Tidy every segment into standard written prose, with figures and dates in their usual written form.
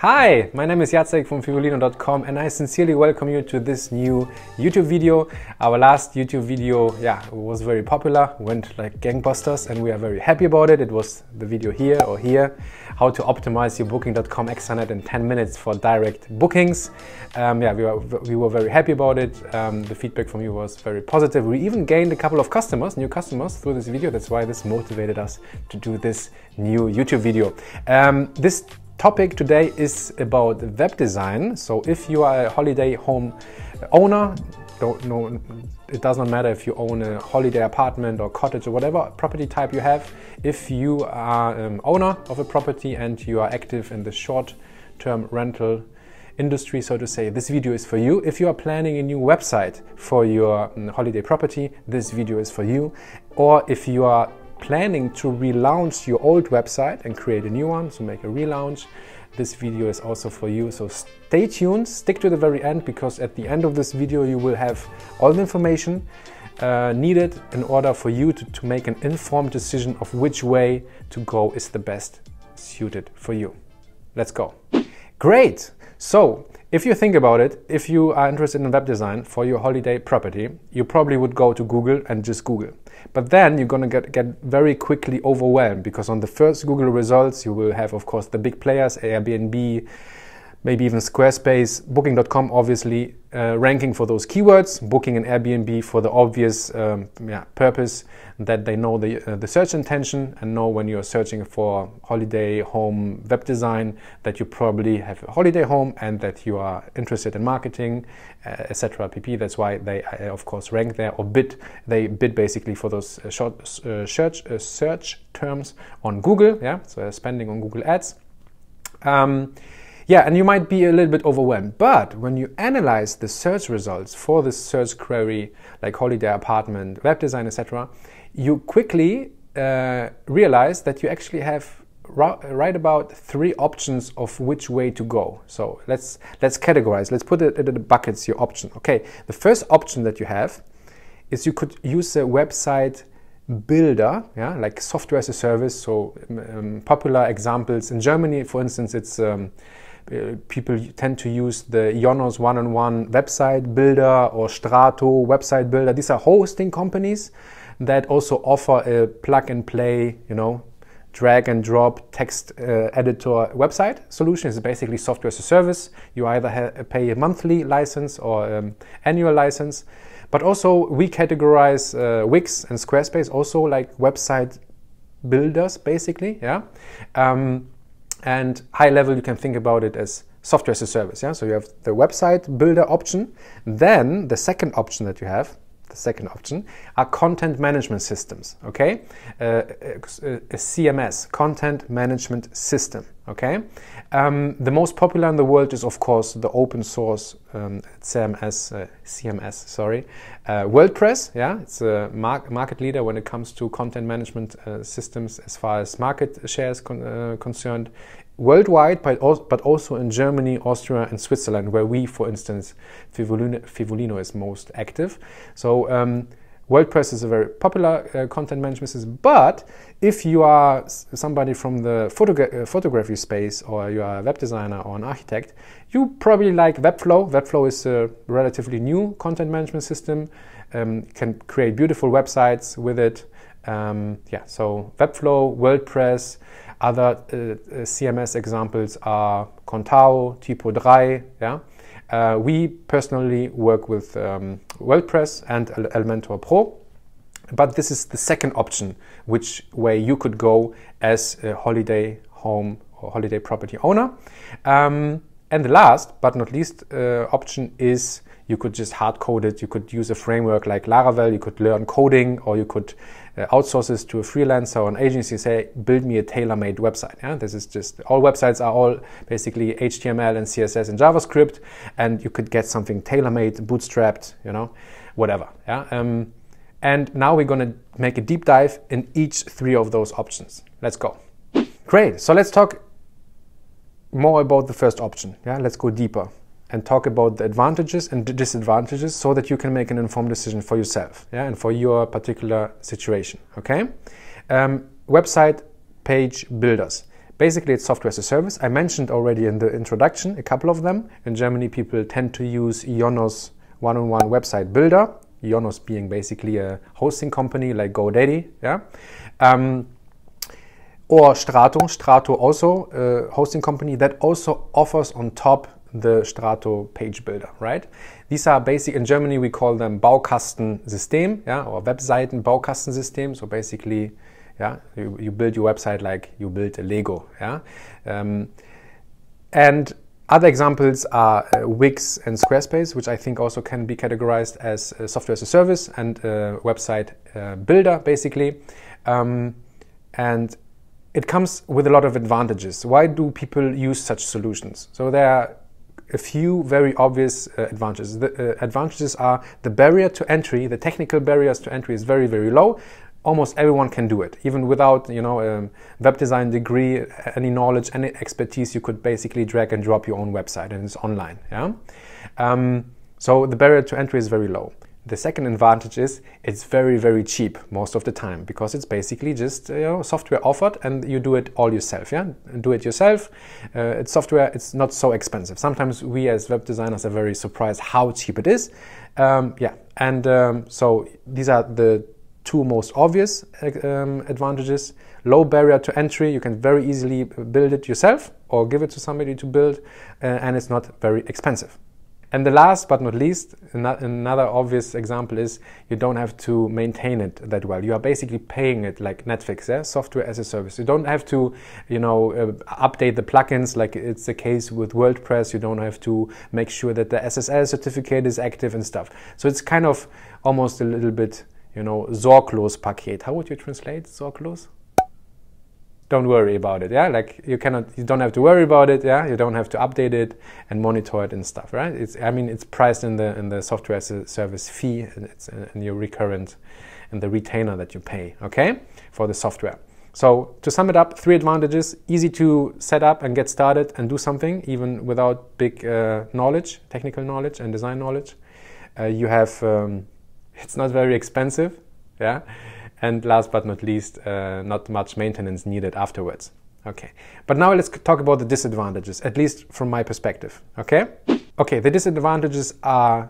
Hi, my name is Jacek from Fewolino.com and I sincerely welcome you to this new YouTube video. Our last YouTube video, was very popular, went like gangbusters and we are very happy about it. It was the video here or here, how to optimize your Booking.com extranet in 10 minutes for direct bookings. We were very happy about it. The feedback from you was very positive. We even gained a couple of customers, new customers through this video. That's why this motivated us to do this new YouTube video. This topic today is about web design. So if you are a holiday home owner, it does not matter if you own a holiday apartment or cottage or whatever property type you have. If you are an owner of a property and you are active in the short-term rental industry, so to say, this video is for you. If you are planning a new website for your holiday property, this video is for you. Or if you are planning to relaunch your old website and create a new one, so make a relaunch, this video is also for you. So stay tuned, stick to the very end, because at the end of this video you will have all the information needed in order for you to make an informed decision of which way to go is the best suited for you. Let's go. Great! So if you think about it, if you are interested in web design for your holiday property, you probably would go to Google and just Google. But then you're going to get very quickly overwhelmed, because on the first Google results you will have, of course, the big players, Airbnb, maybe even Squarespace, Booking.com obviously ranking for those keywords, Booking and Airbnb for the obvious purpose that they know the search intention and know when you're searching for holiday home web design that you probably have a holiday home and that you are interested in marketing, etc. pp. That's why they of course rank there, or they bid basically for those short search terms on Google. So spending on Google ads. And you might be a little bit overwhelmed, but when you analyze the search results for this search query, like holiday apartment, web design, etc., you quickly realize that you actually have right about 3 options of which way to go. So let's categorize. Let's put it in the buckets, your option. Okay, the first option that you have is you could use a website builder, like software as a service. So popular examples in Germany, for instance, it's people tend to use the Ionos one-on-one website builder or Strato website builder. These are hosting companies that also offer a plug-and-play, drag and drop text editor website solution. It's basically software as a service. You either pay a monthly license or annual license. But also we categorize Wix and Squarespace also like website builders, basically. And high level, you can think about it as software as a service. So you have the website builder option. Then the second option that you have, are content management systems. Okay, a CMS, content management system. Okay, the most popular in the world is of course the open source CMS. Sorry, WordPress. It's a market leader when it comes to content management systems as far as market share is concerned. Worldwide, but also in Germany, Austria and Switzerland, where we, for instance, Fewolino is most active. So WordPress is a very popular content management system, but if you are somebody from the photography space, or you are a web designer or an architect, you probably like Webflow. Webflow is a relatively new content management system. You can create beautiful websites with it. So Webflow, WordPress. Other CMS examples are Contao, Typo3. We personally work with WordPress and Elementor Pro, but this is the second option, which way you could go as a holiday home or holiday property owner. And the last but not least option is you could just hard code it. You could use a framework like Laravel, you could learn coding, or you could outsource this to a freelancer or an agency, say, build me a tailor-made website. This is just, all websites are all basically HTML and CSS and JavaScript, and you could get something tailor-made, bootstrapped, whatever. And now we're going to make a deep dive in each 3 of those options. Let's go. Great. So let's talk more about the first option. Let's go deeper and talk about the advantages and disadvantages so that you can make an informed decision for yourself, and for your particular situation. Okay, website page builders. Basically, it's software as a service. I mentioned already in the introduction a couple of them. In Germany, people tend to use Ionos one-on-one website builder, Ionos being basically a hosting company like GoDaddy, yeah? Or Strato also a hosting company that also offers on top the Strato page builder, right? These are basic, in Germany we call them Baukastensystem, yeah, or Webseiten Baukastensystem. So basically, yeah, you build your website like you build a Lego, yeah. And other examples are Wix and Squarespace, which I think also can be categorized as software as a service and website builder, basically. And it comes with a lot of advantages. Why do people use such solutions? So there are a few very obvious advantages. The advantages are the barrier to entry, the technical barriers to entry is very, very low. Almost everyone can do it, even without, you know, a web design degree, any knowledge, any expertise. You could basically drag and drop your own website, and it's online. Yeah. So the barrier to entry is very low. The second advantage is it's very, very cheap most of the time, because it's basically just software offered and you do it all yourself. Yeah, do it yourself. It's software. It's not so expensive. Sometimes we as web designers are very surprised how cheap it is. Yeah, and so these are the two most obvious advantages. Low barrier to entry. You can very easily build it yourself or give it to somebody to build, and it's not very expensive. And the last but not least, another obvious example is you don't have to maintain it that well. You are basically paying it like Netflix, yeah? Software as a service. You don't have to, update the plugins like it's the case with WordPress. You don't have to make sure that the SSL certificate is active and stuff. So it's kind of almost a little bit, sorglos Paket. How would you translate sorglos? Don't worry about it, yeah? Like you don't have to worry about it, yeah? You don't have to update it and monitor it and stuff, right? It's priced in the software as a service fee, and it's in your recurrent, in the retainer that you pay, okay? For the software. So to sum it up, 3 advantages: easy to set up and get started and do something, even without big knowledge, technical knowledge and design knowledge. You have, it's not very expensive, yeah? And last but not least, not much maintenance needed afterwards. Okay, but now let's talk about the disadvantages, at least from my perspective, okay? Okay, the disadvantages are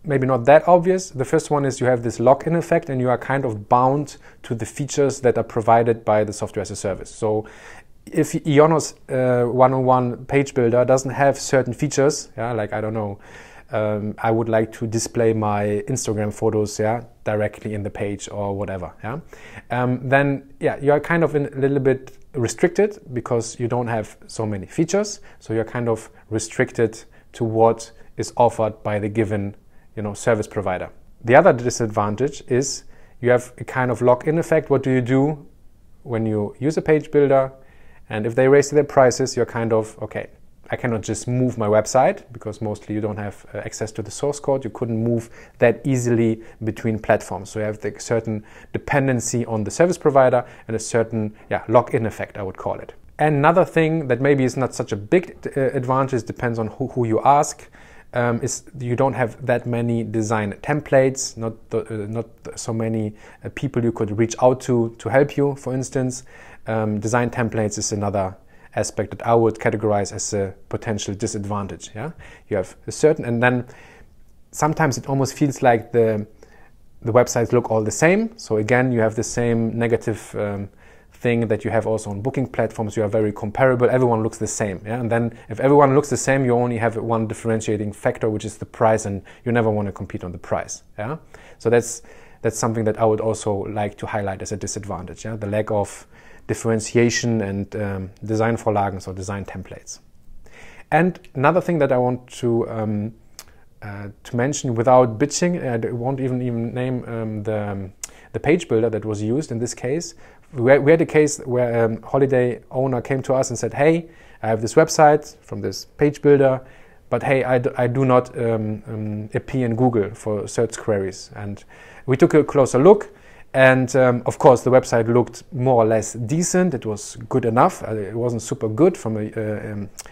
maybe not that obvious. The first one is you have this lock-in effect and you are kind of bound to the features that are provided by the software as a service. So if Ionos one-on-one page builder doesn't have certain features, yeah, like, I don't know, I would like to display my Instagram photos, yeah, directly in the page or whatever, yeah. Then, yeah, you are kind of a little bit restricted because you don't have so many features. So you're kind of restricted to what is offered by the given, service provider. The other disadvantage is you have a kind of lock-in effect. What do you do when you use a page builder? And if they raise their prices, you're kind of, okay, I cannot just move my website because mostly you don't have access to the source code. You couldn't move that easily between platforms. So you have the certain dependency on the service provider and a certain lock-in effect, I would call it. And another thing that maybe is not such a big advantage, depends on who you ask, is you don't have that many design templates, not so many people you could reach out to help you, for instance. Design templates is another aspect that I would categorize as a potential disadvantage. Yeah, you have a certain, and then sometimes it almost feels like the websites look all the same. So again, you have the same negative thing that you have also on booking platforms. You are very comparable. Everyone looks the same. Yeah, and then if everyone looks the same, you only have one differentiating factor, which is the price, and you never want to compete on the price. Yeah, so that's something that I would also like to highlight as a disadvantage. Yeah, the lack of differentiation and design Vorlagen, so design templates. And another thing that I want to mention without bitching, I won't even name the page builder that was used in this case. We had a case where a holiday owner came to us and said, hey, I have this website from this page builder, but hey, I do not appear in Google for search queries. And we took a closer look. And of course, the website looked more or less decent. It was good enough. It wasn't super good from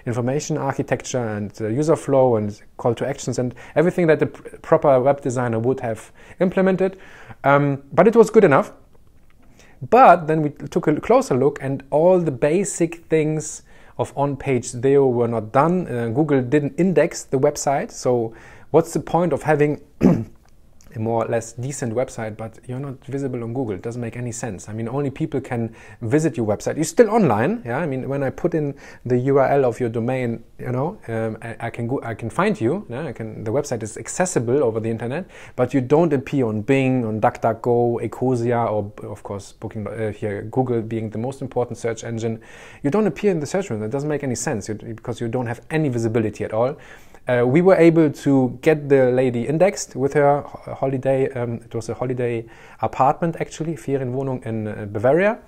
information architecture and user flow and call to actions and everything that the proper web designer would have implemented. But it was good enough. But then we took a closer look and all the basic things of on-page SEO were not done. Google didn't index the website. So what's the point of having a more or less decent website, but you're not visible on Google? It doesn't make any sense. I mean, only people can visit your website. You're still online, yeah. I mean, when I put in the URL of your domain, you know, I can find you. Yeah? The website is accessible over the internet, but you don't appear on Bing, on DuckDuckGo, Ecosia, or of course, here Google being the most important search engine. You don't appear in the search room. That doesn't make any sense because you don't have any visibility at all. We were able to get the lady indexed with her holiday. It was a holiday apartment, actually, Ferienwohnung in Bavaria,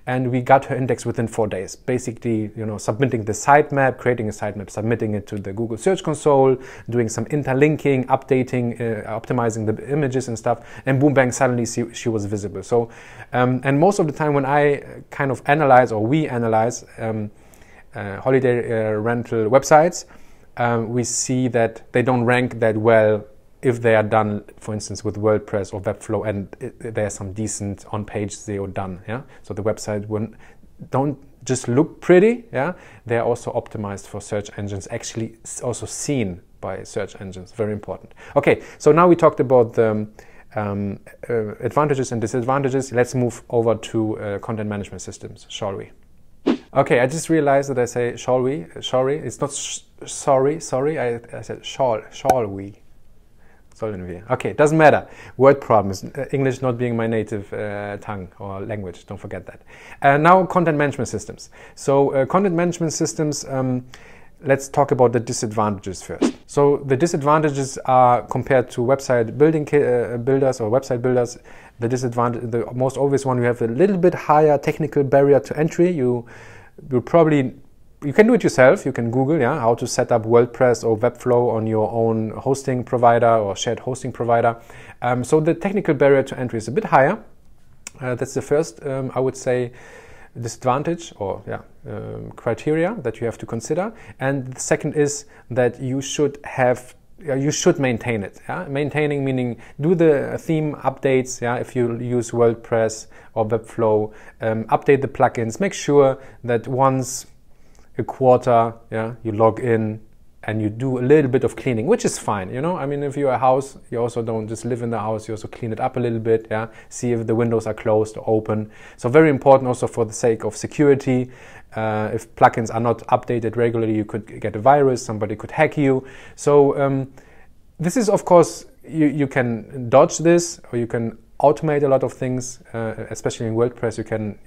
and we got her indexed within 4 days. Basically, you know, submitting the sitemap, creating a sitemap, submitting it to the Google Search Console, doing some interlinking, updating, optimizing the images and stuff, and boom, bang, suddenly she was visible. So, and most of the time when I kind of analyze, or we analyze holiday rental websites, we see that they don't rank that well if they are done, for instance, with WordPress or Webflow, and there's some decent on-page SEO done. Yeah, so the website don't just look pretty. Yeah, they are also optimized for search engines, actually also seen by search engines. Very important. Okay, so now we talked about the advantages and disadvantages. Let's move over to content management systems, shall we? Okay, I just realized that I say shall we? Sorry, it's not sorry. I said shall we? Sollen wir? Okay, doesn't matter. Word problems. English not being my native tongue or language. Don't forget that. Now, content management systems. So, content management systems. Let's talk about the disadvantages first. So, the disadvantages are compared to website building builders or website builders. The disadvantage, the most obvious one, you have a little bit higher technical barrier to entry. You can do it yourself. You can Google, yeah, how to set up WordPress or Webflow on your own hosting provider or shared hosting provider. So the technical barrier to entry is a bit higher. That's the first, I would say, disadvantage or criteria that you have to consider. And the second is that you should maintain it. Yeah? Maintaining meaning do the theme updates. Yeah, if you use WordPress or Webflow, update the plugins. Make sure that once a quarter, yeah, you log in and you do a little bit of cleaning, which is fine. You know, I mean, if you're a house, you also don't just live in the house. You also clean it up a little bit. Yeah, see if the windows are closed or open. So very important also for the sake of security. If plugins are not updated regularly, you could get a virus. Somebody could hack you. So this is, of course, you can dodge this, or you can automate a lot of things, especially in WordPress.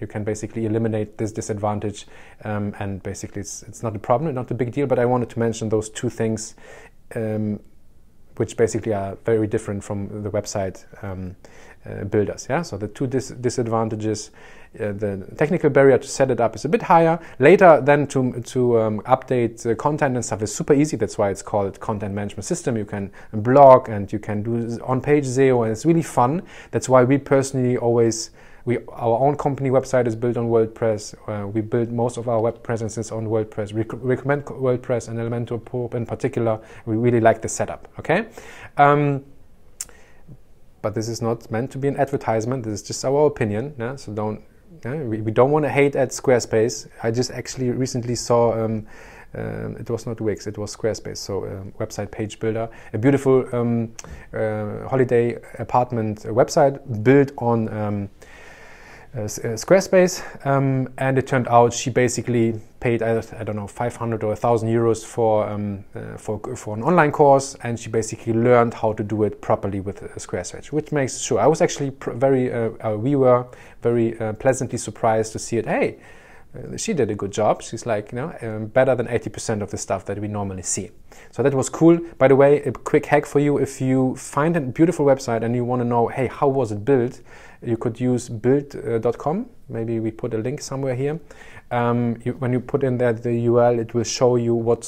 You can basically eliminate this disadvantage, and basically it's not a problem, not a big deal. But I wanted to mention those two things, which basically are very different from the website builders. Yeah, so the two disadvantages. The technical barrier to set it up is a bit higher. Later, then to update the content and stuff is super easy. That's why it's called content management system. You can blog and you can do on-page SEO, and it's really fun. That's why we personally our own company website is built on WordPress. We build most of our web presences on WordPress. We recommend WordPress and Elementor Pro in particular. We really like the setup. Okay. But this is not meant to be an advertisement. This is just our opinion. Yeah? So we don't want to hate at Squarespace. I just actually recently saw, it was not Wix, it was Squarespace, so website page builder, a beautiful holiday apartment website built on Squarespace, and it turned out she basically paid, I don't know, 500 or 1,000 euros for an online course, and she basically learned how to do it properly with Squarespace, which makes sure I was actually we were very pleasantly surprised to see it. Hey, she did a good job. She's like, better than 80% of the stuff that we normally see. So that was cool. By the way, a quick hack for you: if you find a beautiful website and you want to know, hey, how was it built? You could use build.com. Maybe we put a link somewhere here. When you put in there the URL, it will show you what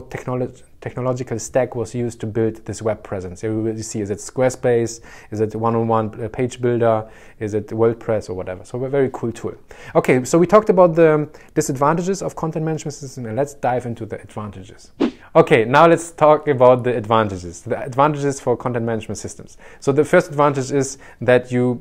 technological stack was used to build this web presence. You will see, is it Squarespace? Is it one-on-one page builder? Is it WordPress or whatever? So a very cool tool. Okay, so we talked about the disadvantages of content management system, and let's dive into the advantages. Okay, now let's talk about the advantages. The advantages for content management systems. So the first advantage is that you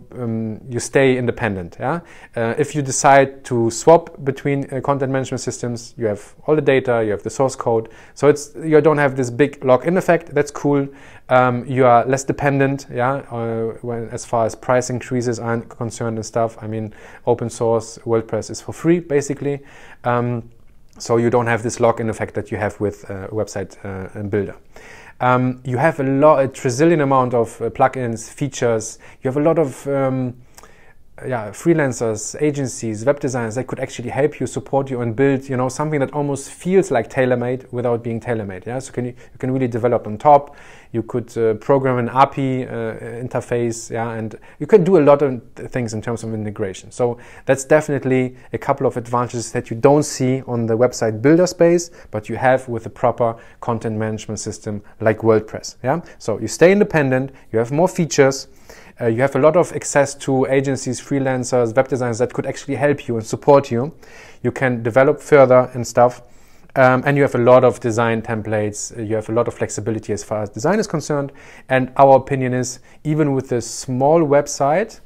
stay independent. Yeah? If you decide to swap between content management systems, you have all the data, you have the source code. So you don't have this big login effect. That's cool. You are less dependent. Yeah, as far as price increases are concerned and stuff. I mean, open source WordPress is for free basically. So you don't have this login effect that you have with website builder. You have a trillion amount of plugins, features. You have a lot of freelancers, agencies, web designers that could actually help you, support you, and build, something that almost feels like tailor-made without being tailor-made. Yeah, so you can really develop on top. You could program an API interface, yeah, and you can do a lot of things in terms of integration. So that's definitely a couple of advantages that you don't see on the website builder space, but you have with a proper content management system like WordPress. Yeah, so you stay independent. You have more features. You have a lot of access to agencies, freelancers, web designers that could actually help you and support you. You can develop further and stuff. And you have a lot of design templates. You have a lot of flexibility as far as design is concerned. And our opinion is, even with a small website,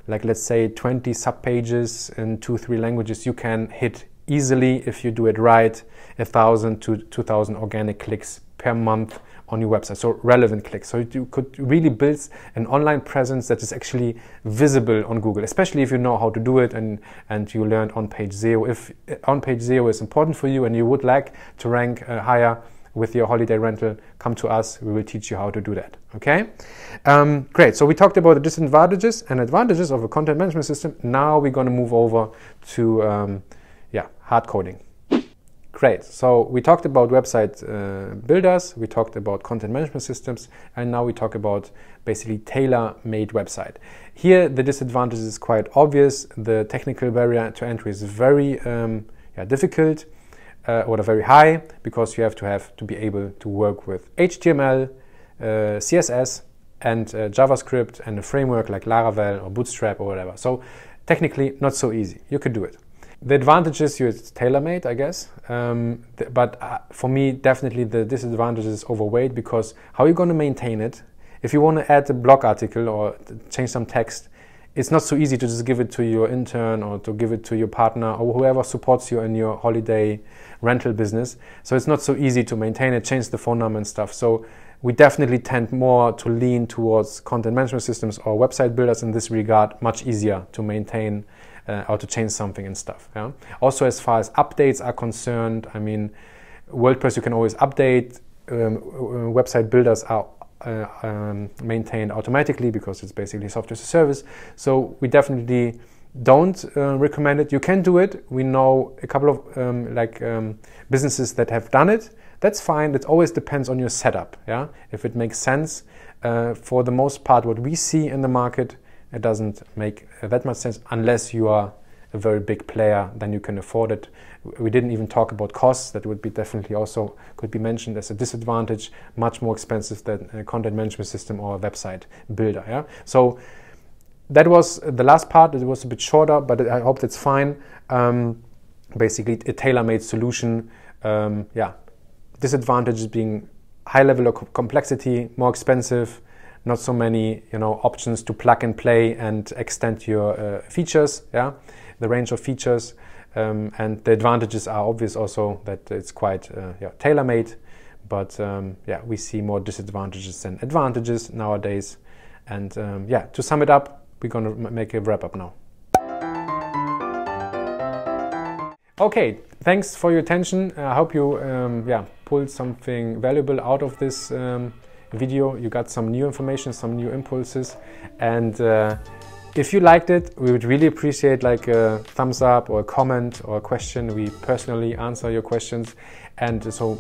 like let's say 20 subpages in 2-3 languages, you can hit easily, if you do it right, 1,000 to 2,000 organic clicks per month on your website, so relevant clicks. So you could really build an online presence that is actually visible on Google, especially if you know how to do it and you learned on page SEO. If on page SEO is important for you and you would like to rank higher with your holiday rental, come to us. We will teach you how to do that. Okay, great. So we talked about the disadvantages and advantages of a content management system. Now we're going to move over to hard coding. Great. So we talked about website builders, we talked about content management systems, and now we talk about basically tailor-made website. Here the disadvantage is quite obvious. The technical barrier to entry is very difficult or very high, because you have to be able to work with HTML, CSS, and JavaScript, and a framework like Laravel or Bootstrap or whatever. So technically not so easy. You could do it. The advantage is it's tailor-made, I guess, but for me, definitely the disadvantage is overweight, because how are you going to maintain it? If you want to add a blog article or change some text, it's not so easy to just give it to your intern or to give it to your partner or whoever supports you in your holiday rental business. So it's not so easy to maintain it, change the phone number and stuff. So we definitely tend more to lean towards content management systems or website builders in this regard, much easier to maintain or to change something and stuff. Yeah? Also, as far as updates are concerned, I mean, WordPress you can always update. Website builders are maintained automatically because it's basically software as a service. So we definitely don't recommend it. You can do it. We know a couple of businesses that have done it. That's fine. It always depends on your setup. Yeah, if it makes sense. For the most part, what we see in the market, it doesn't make that much sense unless you are a very big player, then you can afford it. We didn't even talk about costs. That would be definitely also could be mentioned as a disadvantage, much more expensive than a content management system or a website builder. Yeah. So that was the last part. It was a bit shorter, but I hope that's fine. Basically a tailor-made solution. Disadvantages being high level of complexity, more expensive, not so many options to plug and play and extend your features, the range of features, and the advantages are obvious also, that it's quite tailor-made, but we see more disadvantages than advantages nowadays. And to sum it up, we're going to make a wrap up now. Okay, thanks for your attention. I hope you pulled something valuable out of this video. You got some new information, some new impulses, and if you liked it, we would really appreciate like a thumbs up or a comment or a question. We personally answer your questions, and so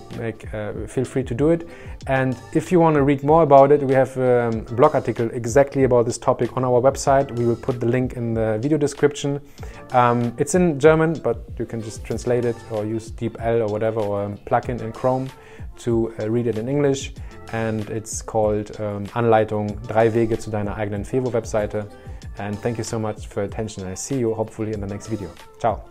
feel free to do it. And if you want to read more about it, we have a blog article exactly about this topic on our website. We will put the link in the video description. It's in German, but you can just translate it or use DeepL or whatever, or a plugin in Chrome to read it in English. And it's called Anleitung 3 Wege zu deiner eigenen Fewo-Webseite. And thank you so much for your attention. I see you hopefully in the next video. Ciao.